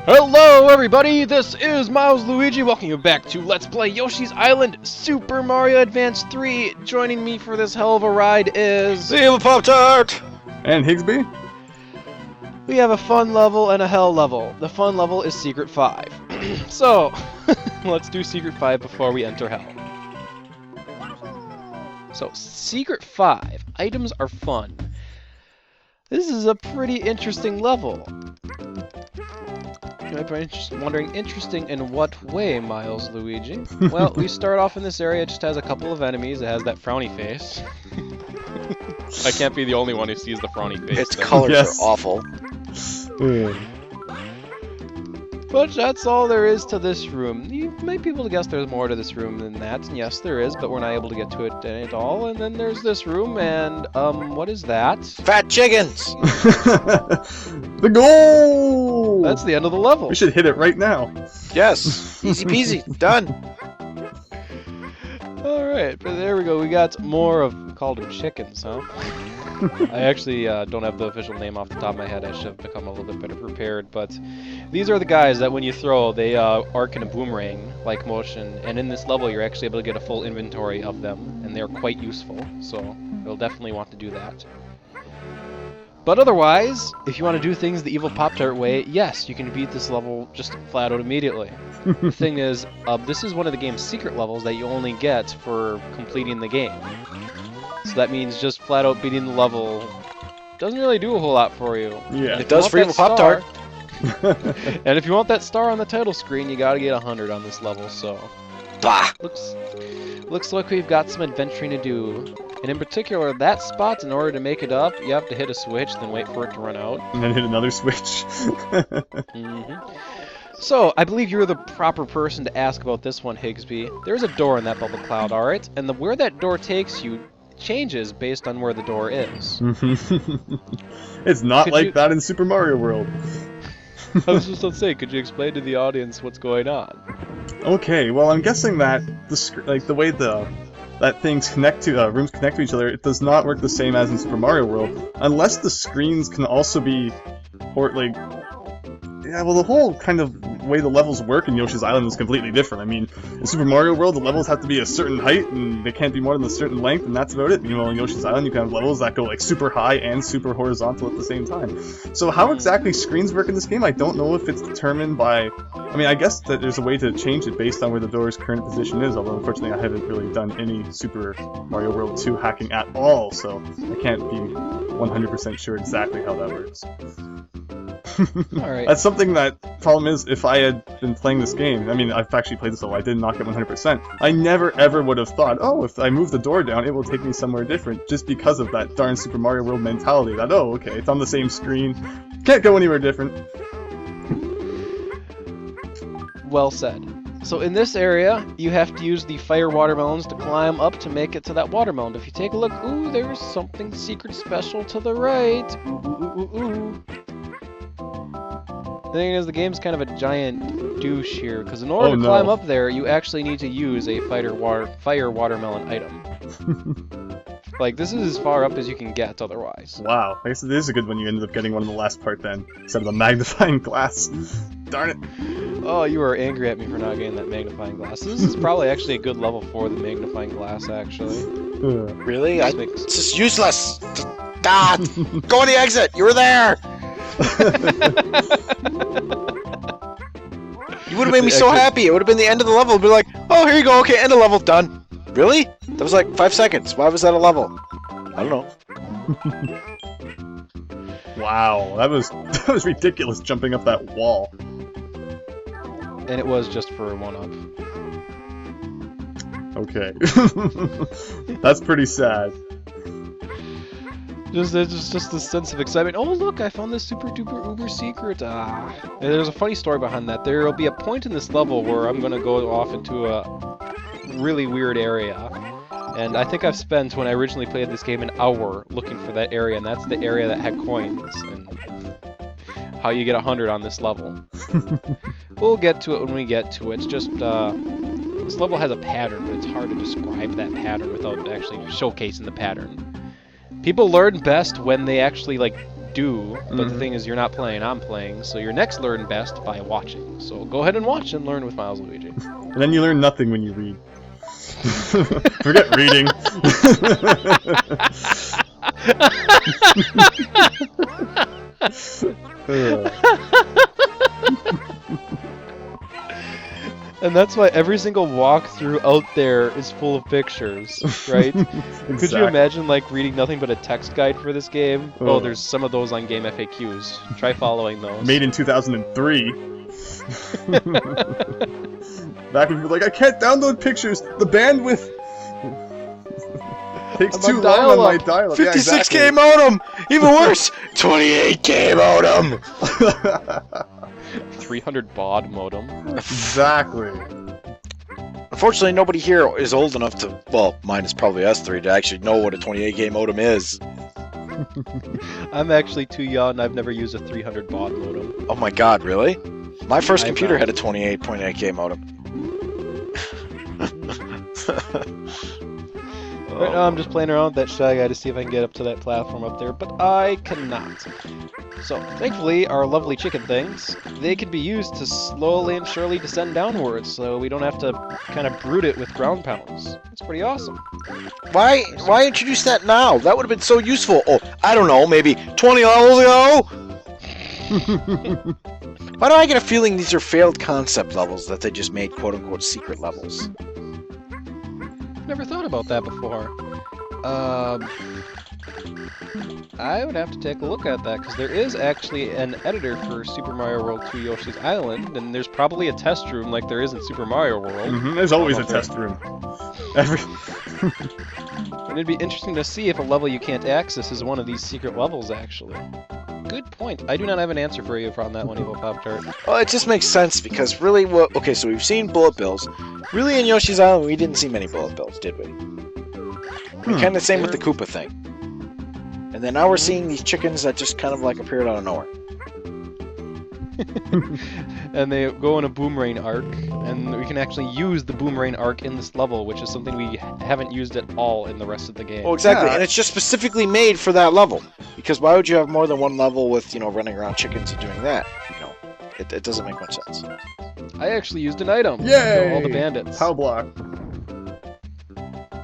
Hello everybody, this is Milesluigi, welcome you back to Let's Play Yoshi's Island Super Mario Advance 3. Joining me for this hell of a ride is... the Evil Pop-Tart! And Higsby? We have a fun level and a hell level. The fun level is Secret 5. So, let's do Secret 5 before we enter hell. So, Secret 5. Items are fun. This is a pretty interesting level. You might be wondering, interesting in what way, Milesluigi? Well, we start off in this area, it just has a couple of enemies, it has that frowny face. I can't be the only one who sees the frowny face. Its colors are awful. But that's all there is to this room. You might be able to guess there's more to this room than that, and yes there is, but we're not able to get to it at all. And then there's this room, and, what is that? Fat chickens! The goal! That's the end of the level. We should hit it right now. Yes! Easy peasy. Done! Alright, but there we go. We got more of... called them chickens, huh? I actually don't have the official name off the top of my head. I should have become a little bit better prepared, but these are the guys that when you throw, they arc in a boomerang-like motion, and in this level you're actually able to get a full inventory of them, and they're quite useful, so you'll definitely want to do that. But otherwise, if you want to do things the Evil Pop-Tart way, yes, you can beat this level just flat out immediately. The thing is, this is one of the game's secret levels that you only get for completing the game. So that means just flat out beating the level doesn't really do a whole lot for you. Yeah, it does for Evil Pop-Tart. And if you want that star on the title screen, you gotta get 100 on this level, so... Blah! Looks like we've got some adventuring to do. And in particular, that spot, in order to make it up, you have to hit a switch, then wait for it to run out. And then hit another switch. So, I believe you're the proper person to ask about this one, Higsby. There's a door in that bubble cloud, alright? And where that door takes you changes based on where the door is. It's not like that in Super Mario World. I was just going to say, could you explain to the audience what's going on? Okay, well I'm guessing that the way that things connect to rooms connect to each other, it does not work the same as in Super Mario World, unless the screens can also be, yeah, well, the whole kind of way the levels work in Yoshi's Island is completely different. I mean, in Super Mario World, the levels have to be a certain height, and they can't be more than a certain length, and that's about it. Meanwhile, in Yoshi's Island, you can have levels that go, like, super high and super horizontal at the same time. So how exactly screens work in this game, I don't know if it's determined by... I mean, I guess that there's a way to change it based on where the door's current position is, although, unfortunately, I haven't really done any Super Mario World 2 hacking at all, so I can't be 100% sure exactly how that works. Alright. That's something that, problem is, if I had been playing this game, I mean, I've actually played this level, I did not get 100%, I never ever would have thought, oh, if I move the door down, it will take me somewhere different, just because of that darn Super Mario World mentality, that, oh, okay, it's on the same screen, can't go anywhere different. Well said. So in this area, you have to use the fire watermelons to climb up to make it to that watermelon. If you take a look, ooh, there's something secret special to the right. Ooh, ooh, ooh, ooh. The thing is, the game's kind of a giant douche here, because in order to climb up there, you actually need to use a fire watermelon item. Like, this is as far up as you can get otherwise. Wow, I guess it is a good one you ended up getting one in the last part then, instead of the magnifying glass. Darn it. Oh, you were angry at me for not getting that magnifying glass. This is probably actually a good level for the magnifying glass, actually. Really? It's just useless! God! Go on the exit! You were there! You would have made me so happy. It would have been the end of the level. It'd be like, oh, here you go. Okay, end of level. Done. Really? That was like 5 seconds. Why was that a level? I don't know. Wow, that was ridiculous jumping up that wall. And it was just for a one-up. Okay. That's pretty sad. Just this sense of excitement. Oh, look, I found this super duper uber secret. And there's a funny story behind that. There will be a point in this level where I'm going to go off into a really weird area. And I think I've spent, when I originally played this game, an hour looking for that area, and that's the area that had coins, and how you get 100 on this level. We'll get to it when we get to it. It's just, this level has a pattern, but it's hard to describe that pattern without actually showcasing the pattern. People learn best when they actually, like, do, but the thing is you're not playing, I'm playing, so your next learn best by watching. So go ahead and watch and learn with Milesluigi. And then you learn nothing when you read. Forget reading. And that's why every single walkthrough out there is full of pictures, right? Exactly. Could you imagine like reading nothing but a text guide for this game? Oh. Oh, there's some of those on Game FAQs. Try following those. Made in 2003. Back when people were like, I can't download pictures. The bandwidth takes too long on my dial-up. 56K modem! Even worse! 28K modem! 300 baud modem. Exactly. Unfortunately, nobody here is old enough to, well, mine is probably us three, to actually know what a 28K modem is. I'm actually too young. I've never used a 300 baud modem. Oh my god, really? My first I've computer not. had a 28.8K modem. Right now I'm just playing around with that Shy Guy to see if I can get up to that platform up there, but I cannot. So, thankfully, our lovely chicken things, they can be used to slowly and surely descend downwards, so we don't have to kind of brute it with ground pounds. It's pretty awesome. Why introduce that now? That would have been so useful. Oh, I don't know, maybe 20 levels ago? Why do I get a feeling these are failed concept levels that they just made quote-unquote secret levels? Never thought about that before. I would have to take a look at that, because there is actually an editor for Super Mario World 2 Yoshi's Island, and there's probably a test room like there is in Super Mario World. There's always a test room. And it'd be interesting to see if a level you can't access is one of these secret levels, actually. Good point. I do not have an answer for you on that one, Evil Pop-Tart. Well, it just makes sense, because really, okay, so we've seen bullet bills. Really, in Yoshi's Island, we didn't see many bullet bills, did we? Kind of the same with the Koopa thing. And then now we're seeing these chickens that just kind of like appeared out of nowhere. And they go in a boomerang arc, and we can actually use the boomerang arc in this level, which is something we haven't used at all in the rest of the game. Oh, exactly, Yeah. and it's just specifically made for that level. Because why would you have more than one level with, you know, running around chickens and doing that? You know, it doesn't make much sense. I actually used an item. to Yay! kill all the bandits. Pow block.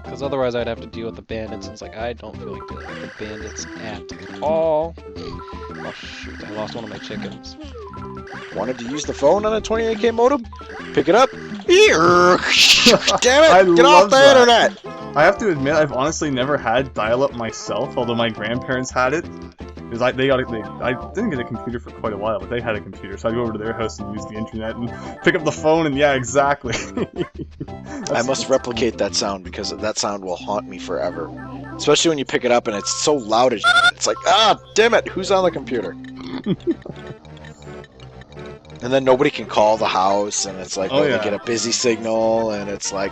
Because otherwise I'd have to deal with the bandits, and it's like, I don't feel like dealing with the bandits at all. Oh shoot, I lost one of my chickens. Wanted to use the phone on a 28K modem? Pick it up. Damn it! I Get love off the that. internet! I have to admit, I've honestly never had dial-up myself, although my grandparents had it. Because I didn't get a computer for quite a while, but they had a computer, so I'd go over to their house and use the internet and pick up the phone, and yeah, exactly. I must replicate that sound, because that sound will haunt me forever. Especially when you pick it up and it's so loud as it's like, ah, damn it, who's on the computer? And then nobody can call the house, and it's like, Oh, they yeah. get a busy signal, and it's like,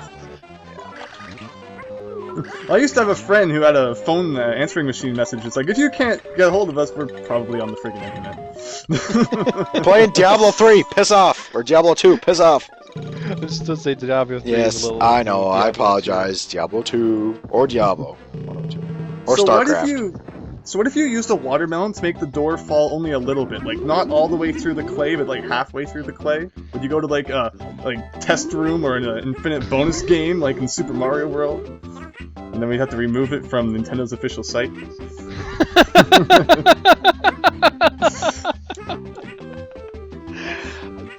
I used to have a friend who had a phone answering machine message. It's like, if you can't get a hold of us, we're probably on the freaking internet. playing Diablo 3, piss off! Or Diablo 2, piss off! I still say Diablo 3 is Yes, a little... I know, I Diablo apologize. Diablo 2, or Diablo 102. Or so StarCraft. What if you used a watermelon to make the door fall only a little bit? Like, not all the way through the clay, but like halfway through the clay? Would you go to like a test room or an infinite bonus game like in Super Mario World? And then we'd have to remove it from Nintendo's official site?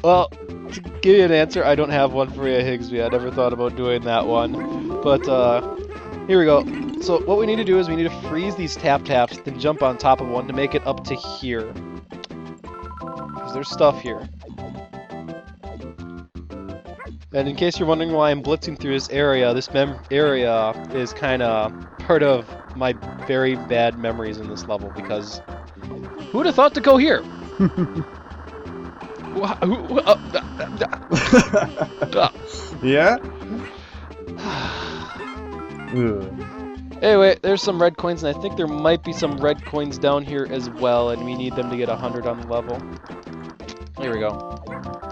Well, to give you an answer, I don't have one for you, Higsby. I never thought about doing that one. But, here we go. So, what we need to do is we need to freeze these tap-taps, then jump on top of one to make it up to here. Because there's stuff here. And in case you're wondering why I'm blitzing through this area is kind of part of my very bad memories in this level, because who would have thought to go here? Yeah? Ugh. Anyway, there's some red coins, and I think there might be some red coins down here as well, and we need them to get 100 on the level. Here we go.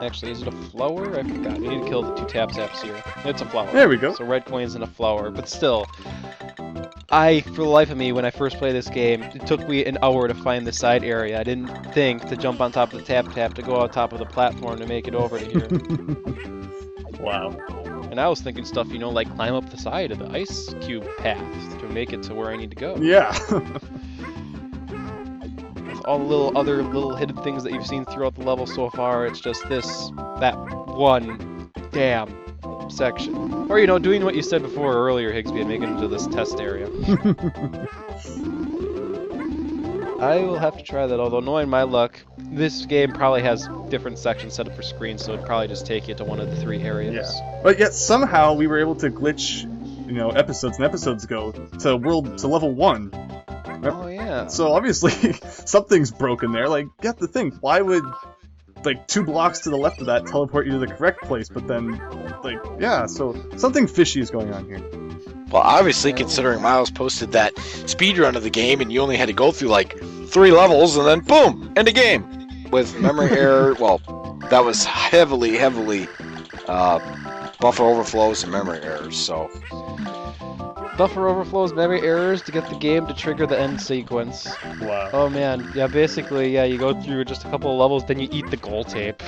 Actually, is it a flower? I forgot. We need to kill the two tap-taps here. It's a flower. There we go. So red coins and a flower, but still. For the life of me, when I first played this game, it took me an hour to find the side area. I didn't think to jump on top of the tap to go on top of the platform to make it over to here. Wow. And I was thinking stuff, you know, like climb up the side of the ice cube path to make it to where I need to go. Yeah. With all the other little hidden things that you've seen throughout the level so far, it's just that one damn section. Or, you know, doing what you said before earlier, Higsby, and making it to this test area. I will have to try that, although knowing my luck, this game probably has different sections set up for screens, so it'd probably just take you to one of the 3 areas. Yeah. But yet somehow we were able to glitch, you know, episodes and episodes ago to level 1. Oh yeah. So obviously something's broken there. Like, you have to think, why would like 2 blocks to the left of that teleport you to the correct place, but then like, yeah, so something fishy is going on here. Well, obviously, considering Miles posted that speedrun of the game and you only had to go through like 3 levels and then boom, end of game. With memory error, well, that was heavily buffer overflows and memory errors, so... Buffer overflows, memory errors to get the game to trigger the end sequence. Wow. Oh man, yeah, basically, yeah, you go through just a couple of levels, then you eat the goal tape.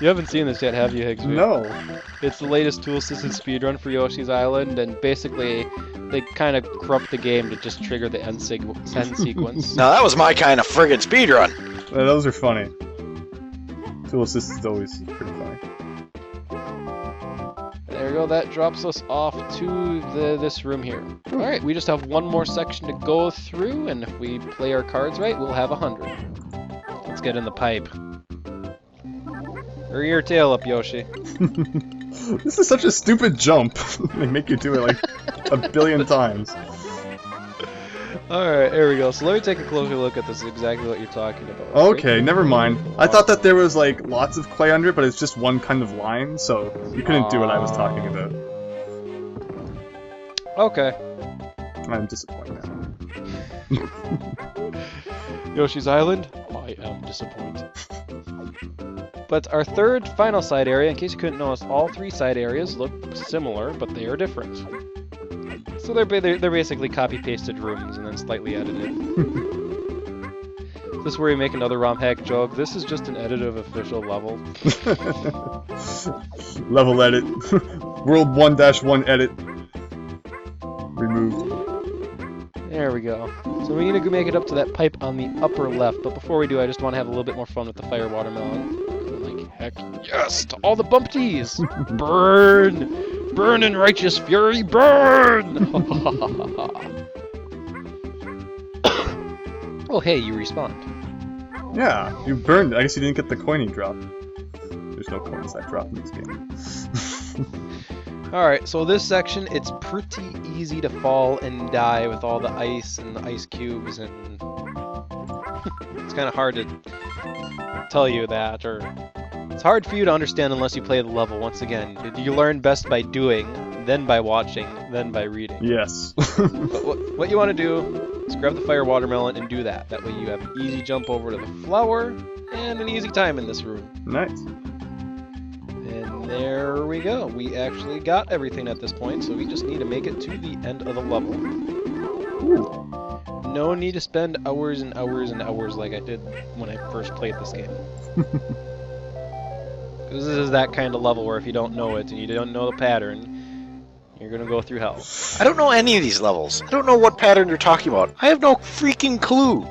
You haven't seen this yet, have you, Higsby? No. It's the latest tool-assisted speedrun for Yoshi's Island, and basically, they kind of corrupt the game to just trigger the end sequence. Now, that was my kind of friggin' speedrun! Yeah, those are funny. Tool assist is always pretty funny. There we go, that drops us off to this room here. Alright, we just have one more section to go through, and if we play our cards right, we'll have 100. Let's get in the pipe. Hurry your tail up, Yoshi. This is such a stupid jump. They make you do it like a billion times. Alright, here we go. So let me take a closer look at this, exactly what you're talking about. Okay, never mind. I thought that there was like lots of clay under it, but it's just one kind of line, so you couldn't do what I was talking about. Okay. I'm disappointed now. Yoshi's Island? I am disappointed. But our third final side area, in case you couldn't notice, all 3 side areas look similar, but they are different. So they're basically copy-pasted rooms and then slightly edited. Is this where you make another ROM hack joke? This is just an edit of official level. Level edit. World 1-1 edit. Removed. There we go. So we need to make it up to that pipe on the upper left, but before we do, I just want to have a little bit more fun with the fire watermelon. Like, heck yes, to all the bumpties! Burn! Burn in righteous fury, burn! Oh hey, you respawned. Yeah, you burned it. I guess you didn't get the coin you dropped. There's no coins that drop in this game. Alright, so this section, it's pretty easy to fall and die with all the ice and the ice cubes, and it's kind of hard to tell you that, or it's hard for you to understand unless you play the level. Once again, you learn best by doing, then by watching, then by reading. Yes. But what you want to do is grab the fire watermelon and do that. That way you have an easy jump over to the flower and an easy time in this room. Nice. And there we go. We actually got everything at this point, so we just need to make it to the end of the level. Ooh. No need to spend hours and hours and hours like I did when I first played this game. This is that kind of level where if you don't know it and you don't know the pattern, you're gonna go through hell. I don't know any of these levels. I don't know what pattern you're talking about. I have no freaking clue.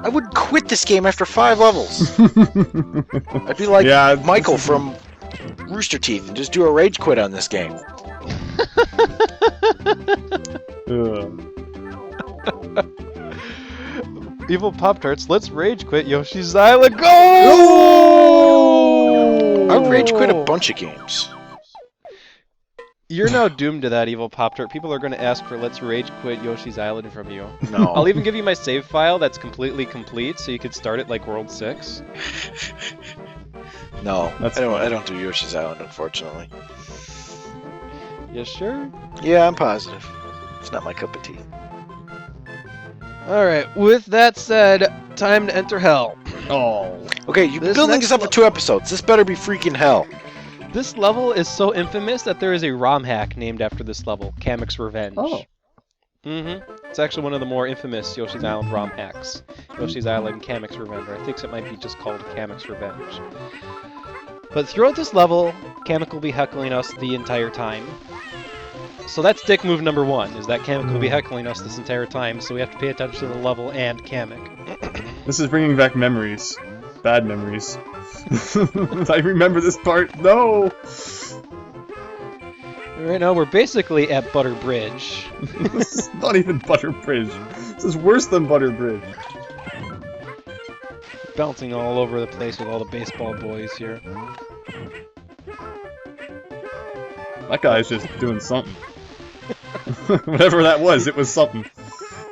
I would quit this game after 5 levels. I'd be like Michael from Rooster Teeth and just do a rage quit on this game. Evil Pop-Tarts, let's rage quit Yoshi's Island. Go! I've rage quit a bunch of games. You're now doomed to that, Evil Pop-Tart. People are going to ask for let's rage quit Yoshi's Island from you. No. I'll even give you my save file that's completely complete, so you could start it like World 6. No, I don't do Yoshi's Island, unfortunately. You sure? Yeah, I'm positive. It's not my cup of tea. Alright, with that said, time to enter hell. Oh. Okay, you've been This building next this up for 2 episodes. This better be freaking hell. This level is so infamous that there is a ROM hack named after this level, Kamek's Revenge. Oh. It's actually one of the more infamous Yoshi's Island ROM hacks. Yoshi's Island Kamek's Revenge. I think it might be just called Kamek's Revenge. But throughout this level, Kamek will be heckling us the entire time. So that's dick move number 1, is that Kamek will be heckling us this entire time, so we have to pay attention to the level and Kamek. This is bringing back memories. Bad memories. I remember this part. No! Right now we're basically at Butter Bridge. This is not even Butter Bridge. This is worse than Butter Bridge. Bouncing all over the place with all the baseball boys here. That guy's just doing something. Whatever that was, it was something.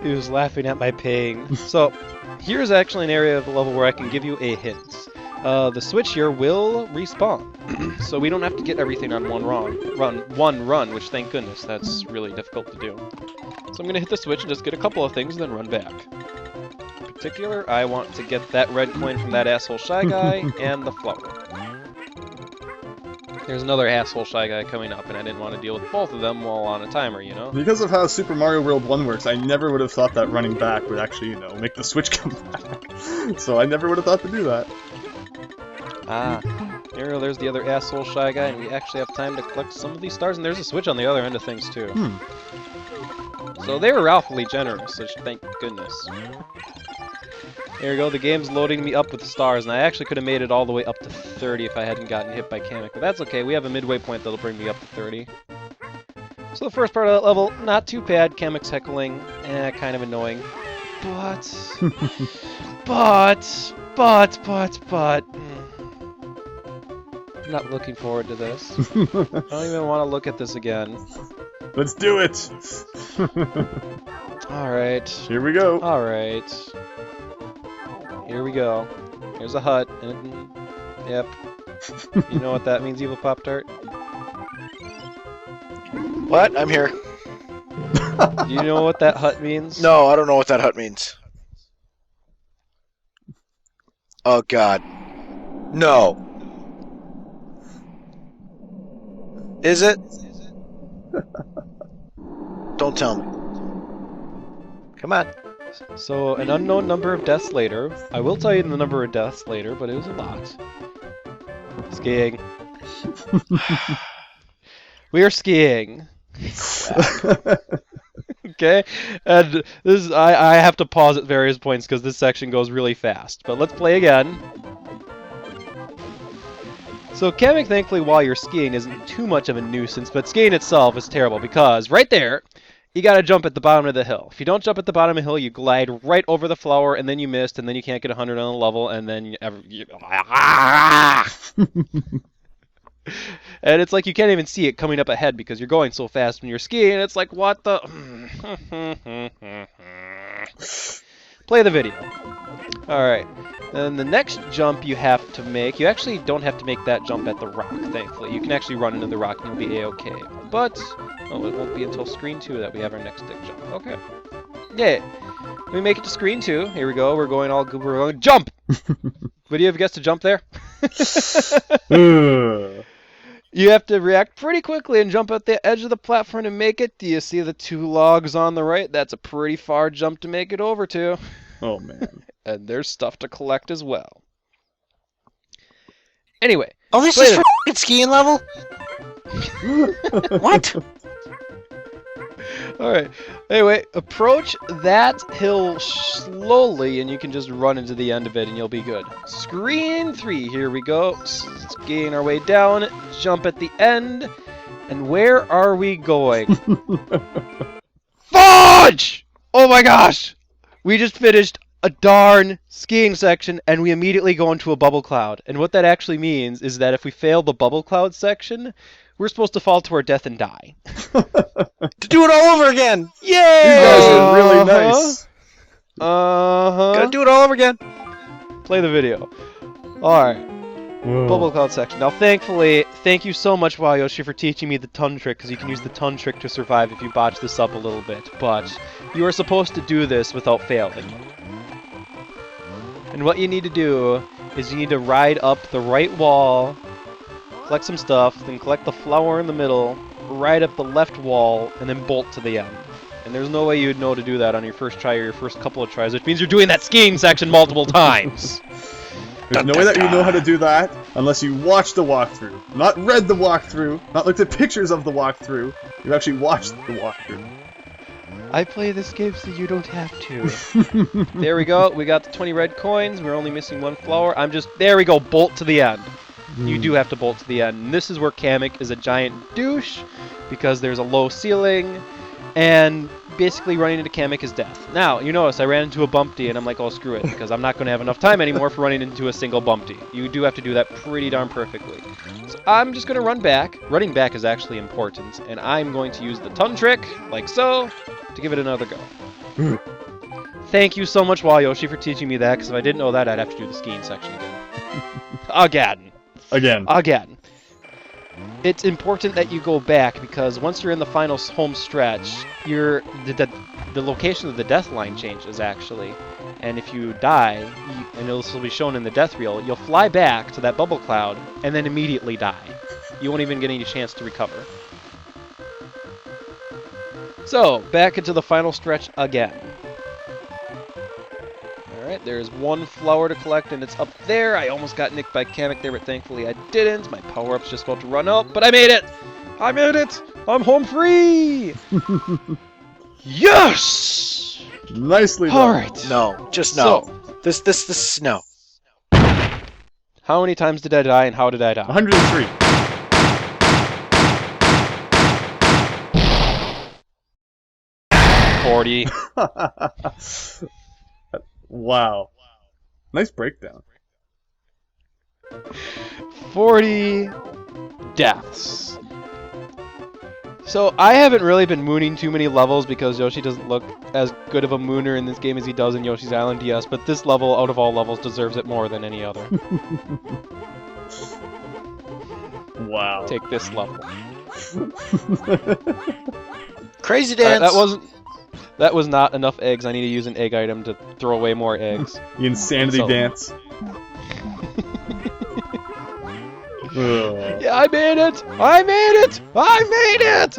He was laughing at my pain. So, here's actually an area of the level where I can give you a hint. The switch here will respawn, so we don't have to get everything on one run, which thank goodness, that's really difficult to do. So I'm gonna hit the switch and just get a couple of things and then run back. In particular, I want to get that red coin from that asshole Shy Guy and the flower. There's another asshole Shy Guy coming up, and I didn't want to deal with both of them while on a timer, you know? Because of how Super Mario World 1 works, I never would have thought that running back would actually, you know, make the Switch come back. So I never would have thought to do that. Ah, there's the other asshole Shy Guy, and we actually have time to collect some of these stars, and there's a switch on the other end of things, too. So they were awfully generous, which thank goodness. There we go, the game's loading me up with stars, and I actually could have made it all the way up to 30 if I hadn't gotten hit by Kamek, but that's okay, we have a midway point that'll bring me up to 30. So the first part of that level, not too bad, Kamek's heckling, kind of annoying. But... I'm not looking forward to this. I don't even want to look at this again. Let's do it! Alright. Here we go. Alright. Here we go. Here's a hut. And, yep. You know what that means, Evil Pop-Tart? What? I'm here. Do you know what that hut means? No, I don't know what that hut means. Oh god. No. Is it? Don't tell me. Come on. So, an unknown number of deaths later. I will tell you the number of deaths later, but it was a lot. Skiing. We are skiing. Okay? And this is, I have to pause at various points because this section goes really fast. But let's play again. So Kamek, thankfully, while you're skiing isn't too much of a nuisance, but skiing itself is terrible because right there, you gotta jump at the bottom of the hill. If you don't jump at the bottom of the hill, you glide right over the flower, and then you missed, and then you can't get 100 on the level, and then and it's like you can't even see it coming up ahead because you're going so fast when you're skiing, and it's like, what the... Play the video. Alright. Then the next jump you have to make, you actually don't have to make that jump at the rock, thankfully. You can actually run into the rock and you'll be a-okay. But, oh, it won't be until screen 2 that we have our next big jump. Okay. Yeah. We make it to screen 2. Here we go. We're going all good. We're going jump! Would you have guessed to jump there? You have to react pretty quickly and jump at the edge of the platform to make it. Do you see the 2 logs on the right? That's a pretty far jump to make it over to. Oh, man. And there's stuff to collect as well. Anyway. Oh, this is for f***ing skiing level? What? Alright. Anyway, approach that hill slowly and you can just run into the end of it and you'll be good. Screen 3. Here we go. Skiing our way down. Jump at the end. And where are we going? Fudge! Oh my gosh! We just finished a darn skiing section and we immediately go into a bubble cloud. And what that actually means is that if we fail the bubble cloud section, we're supposed to fall to our death and die. To do it all over again! Yay! You guys are really nice. Gotta do it all over again. Play the video. Alright. Bubble cloud section. Now, thankfully, thank you so much, Wow Yoshi, for teaching me the ton trick, because you can use the ton trick to survive if you botch this up a little bit. But you are supposed to do this without failing. And what you need to do is you need to ride up the right wall collect some stuff, then collect the flower in the middle, right up the left wall, and then bolt to the end. And there's no way you'd know to do that on your first try or your first couple of tries, which means you're doing that skiing section multiple times. There's no way that you know how to do that unless you watch the walkthrough. Not read the walkthrough, not looked at pictures of the walkthrough. You actually watched the walkthrough. I play this game so you don't have to. There we go. We got the 20 red coins. We're only missing one flower. There we go. Bolt to the end. You do have to bolt to the end. And this is where Kamek is a giant douche because there's a low ceiling and basically running into Kamek is death. Now, you notice I ran into a bumpty and I'm like, oh, screw it, because I'm not going to have enough time anymore for running into a single bumpty. You do have to do that pretty darn perfectly. So I'm just going to run back. Running back is actually important, and I'm going to use the tongue trick, like so, to give it another go. Thank you so much, Yoshi, for teaching me that, because if I didn't know that, I'd have to do the skiing section again. Again. It's important that you go back because once you're in the final home stretch, the location of the death line changes actually, and if you die, and this will be shown in the death reel, you'll fly back to that bubble cloud and then immediately die. You won't even get any chance to recover. So back into the final stretch again. Alright, there's one flower to collect, and it's up there. I almost got nicked by Kamek there, but thankfully I didn't. My power-up's just about to run out, but I made it! I made it! I'm home free! Yes! Nicely done. Alright. No, just no. So, This, no. how many times did I die, and how did I die? 103. Wow. Nice breakdown. 40 deaths. So I haven't really been mooning too many levels because Yoshi doesn't look as good of a mooner in this game as he does in Yoshi's Island, yes, but this level, out of all levels, deserves it more than any other. Wow. Take this level. Crazy dance. That was not enough eggs. I need to use an egg item to throw away more eggs. The insanity dance. Yeah, I made it! I made it! I made it!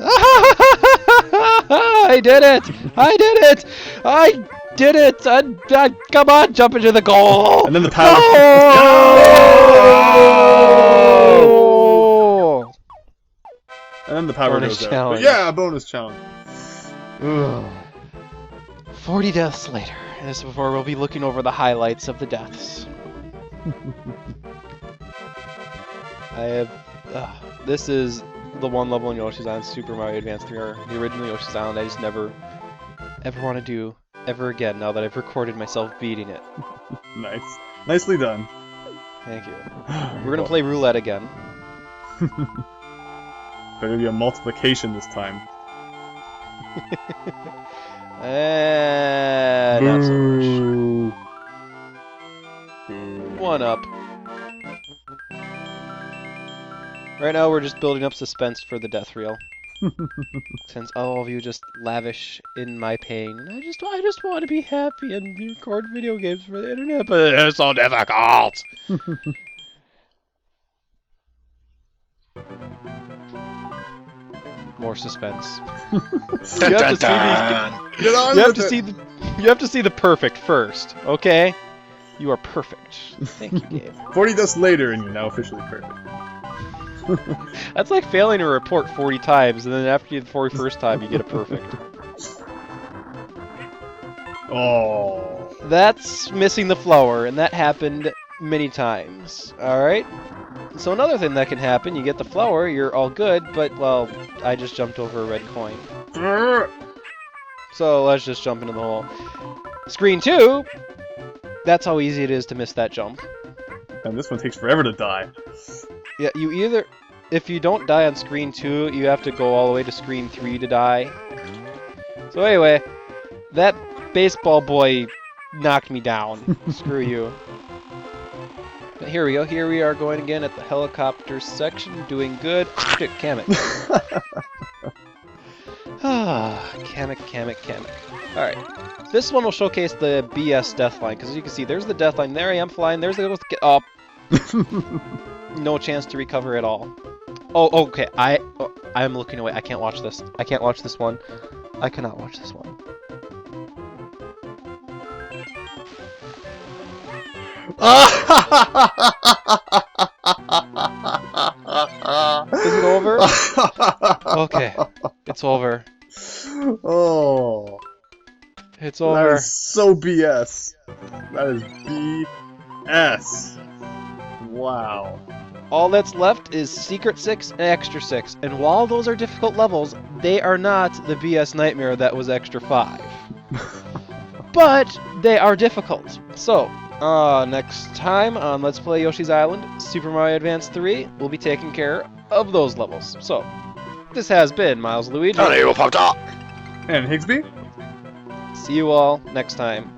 I did it! I did it! I did it! Come on, jump into the goal! And then the power. No! And then the power Bonus goes out. challenge. But yeah, bonus challenge. 40 deaths later. And this is before we'll be looking over the highlights of the deaths. This is the one level in Yoshi's Island, Super Mario Advance 3, or the original Yoshi's Island, I just never, ever want to do ever again now that I've recorded myself beating it. Nice. Nicely done. Thank you. We're gonna play roulette again. Better be a multiplication this time. Not so much. One up. Right now we're just building up suspense for the death reel. Since all of you just lavish in my pain. I just want to be happy and record video games for the internet, but it's so difficult! More suspense. You have to see these. Get on You have with to it. see the. You have to see the perfect first, okay? You are perfect. Thank you, Gabe. 40 deaths later, and you're now officially perfect. That's like failing a report 40 times, and then after you the 41st time, you get a perfect. Oh. That's missing the flower, and that happened many times. Alright? So another thing that can happen, you get the flower, you're all good, but, well, I just jumped over a red coin. So let's just jump into the hole. Screen 2! That's how easy it is to miss that jump. And this one takes forever to die. Yeah, you either... If you don't die on screen 2, you have to go all the way to screen 3 to die. So anyway, that baseball boy knocked me down. Screw you. But here we go. Here we are going again at the helicopter section, doing good. Shit, Kamek. Kamek. Alright. This one will showcase the BS death line, because as you can see, there's the death line. There I am flying. There's the... Get up! no chance to recover at all. Oh, okay. I'm looking away. I can't watch this. I can't watch this one. I cannot watch this one. Is it over? Okay, it's over. Oh, It's that over. is so BS. That is BS. Wow. All that's left is Secret 6 and Extra 6, and while those are difficult levels, they are not the BS nightmare that was Extra 5. But they are difficult. So, next time on Let's Play Yoshi's Island, Super Mario Advance 3 will be taking care of those levels. So, this has been Milesluigi. Oh, there you go, popped off. And Higsby? See you all next time.